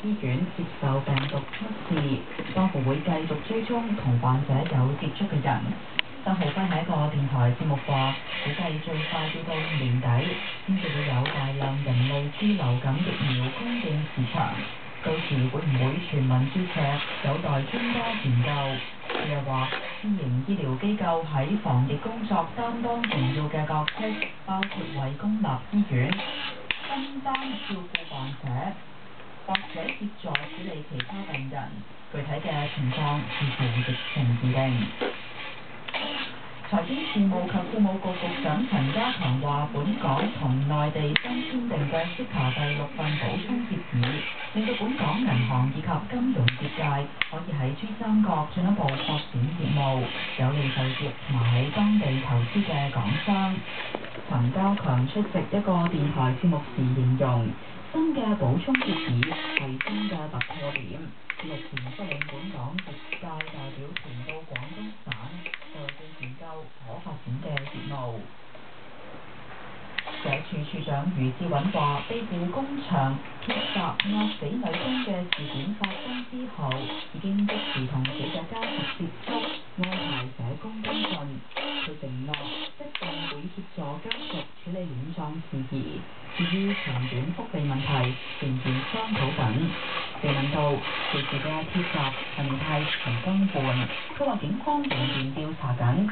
醫院接受病毒測試，當局會繼續追蹤同患者有接觸嘅人。曾浩輝喺一個電台節目話，估計最快要到年底先至會有大量人類豬流感疫苗供應市場。到時會唔會全民注射，有待專家研究。佢又話，私營醫療機構喺防疫工作擔當重要嘅角色，包括為公立醫院分擔照顧患者，或者協助處理其他病人。具體嘅情況視乎疫情而定。財經事務及庫務局局長陳家強話，本港同內地新簽訂嘅 CEPA 第6份補充協議，令到本港銀行以及金融業界可以喺珠三角進一步擴展業務，有利就業同埋喺當地投資嘅港商。陳家強出席一個電台節目時形容，新嘅補充協議係新嘅突破點。日前率領本港業界代表團到廣東省，就會研究可發展嘅業務。社署署長余志允話，庇護工場鐵閘壓死女工嘅事件發生之後，已經即時同死者家屬接觸，安排社工跟進。佢承諾一定會協助家屬處理殮葬事宜。至於長短福利問題，仍然商討緊。被問到現時嘅鐵閘係咪太遲更換，佢話警方仍然調查緊，